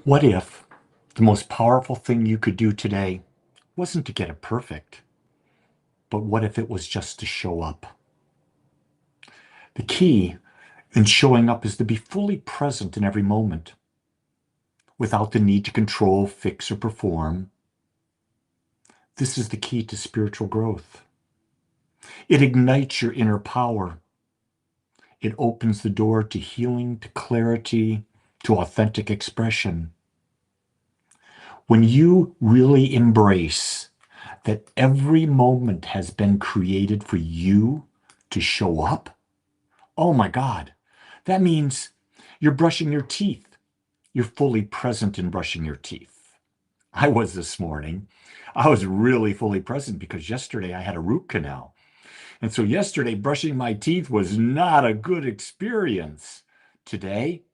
What if the most powerful thing you could do today wasn't to get it perfect, but what if it was just to show up? The key in showing up is to be fully present in every moment without the need to control, fix, or perform. This is the key to spiritual growth. It ignites your inner power. It opens the door to healing, to clarity, to authentic expression. When you really embrace that every moment has been created for you to show up, oh my God, that means you're brushing your teeth. You're fully present in brushing your teeth. I was this morning. I was really fully present because yesterday I had a root canal. And so yesterday, brushing my teeth was not a good experience. Today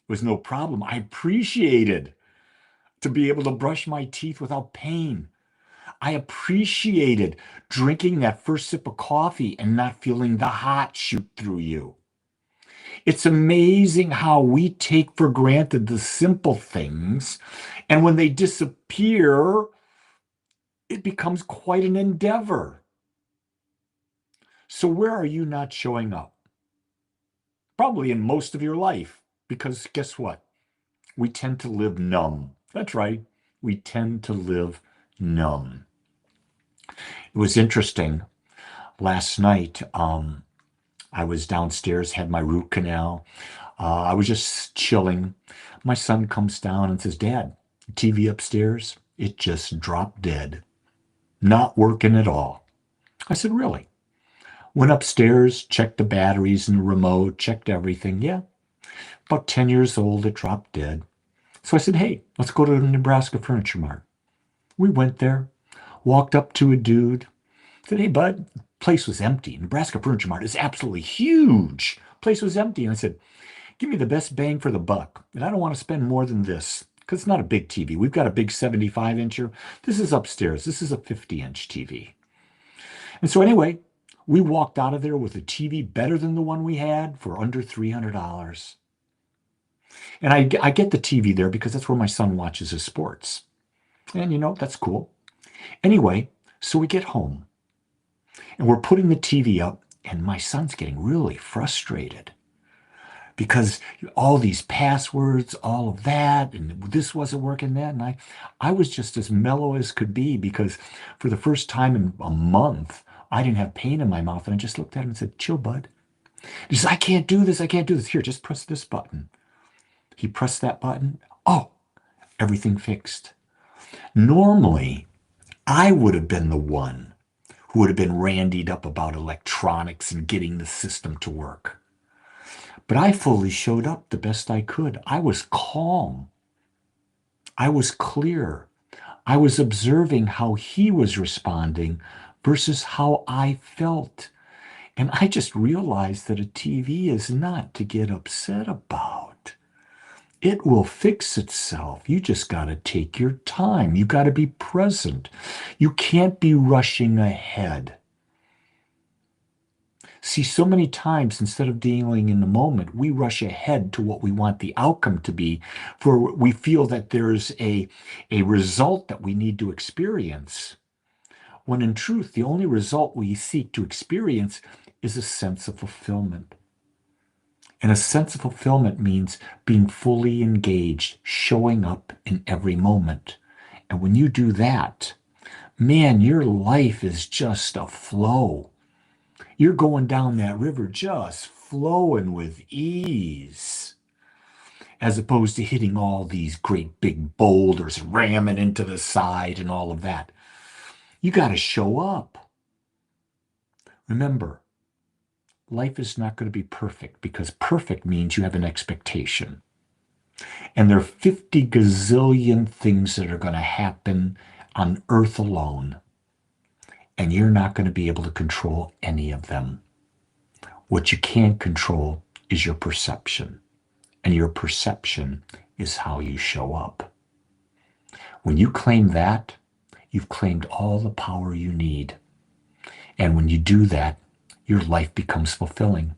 was no problem. I appreciated to be able to brush my teeth without pain. I appreciated drinking that first sip of coffee and not feeling the hot shoot through you. It's amazing how we take for granted the simple things, and when they disappear, it becomes quite an endeavor. So, where are you not showing up? Probably in most of your life, because guess what? We tend to live numb. That's right. We tend to live numb. It was interesting. Last night, I was downstairs, had my root canal. I was just chilling. My son comes down and says, Dad, TV upstairs, it just dropped dead. Not working at all. I said, Really? Went upstairs, checked the batteries and the remote, checked everything. Yeah, about 10 years old, it dropped dead. So I said, Hey, let's go to the Nebraska Furniture Mart. We went there, walked up to a dude, said, Hey, bud, place was empty. Nebraska Furniture Mart is absolutely huge. Place was empty. And I said, Give me the best bang for the buck. And I don't want to spend more than this because it's not a big TV. We've got a big 75-incher. This is upstairs. This is a 50-inch TV. And so anyway, we walked out of there with a TV better than the one we had for under $300. And I get the TV there because that's where my son watches his sports. And that's cool. Anyway, so we get home and we're putting the TV up, and my son's getting really frustrated because all these passwords, all of that, and this wasn't working, that. And I was just as mellow as could be because for the first time in a month, I didn't have pain in my mouth. And I just looked at him and said, Chill, bud. He says, I can't do this. I can't do this. Here, just press this button. He pressed that button. Oh, everything fixed. Normally, I would have been the one who would have been randied up about electronics and getting the system to work. But I fully showed up the best I could. I was calm. I was clear. I was observing how he was responding versus how I felt. And I just realized that a TV is not to get upset about. It will fix itself. You just got to take your time. You got to be present. You can't be rushing ahead. See, so many times instead of dealing in the moment, we rush ahead to what we want the outcome to be, for we feel that there's a result that we need to experience. When in truth, the only result we seek to experience is a sense of fulfillment. And a sense of fulfillment means being fully engaged, showing up in every moment. And when you do that, man, your life is just a flow. You're going down that river just flowing with ease, as opposed to hitting all these great big boulders, ramming into the side and all of that. You got to show up. Remember, life is not going to be perfect because perfect means you have an expectation. And there are 50 gazillion things that are going to happen on earth alone. And you're not going to be able to control any of them. What you can't control is your perception. And your perception is how you show up. When you claim that, you've claimed all the power you need. And when you do that, your life becomes fulfilling.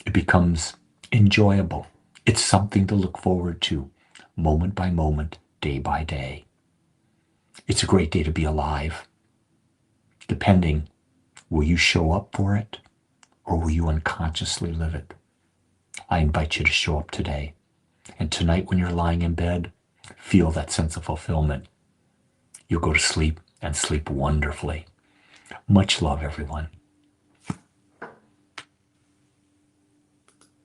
It becomes enjoyable. It's something to look forward to. moment by moment, day by day. It's a great day to be alive. Depending, will you show up for it or will you unconsciously live it? I invite you to show up today. And tonight when you're lying in bed, feel that sense of fulfillment. You'll go to sleep and sleep wonderfully. Much love, everyone.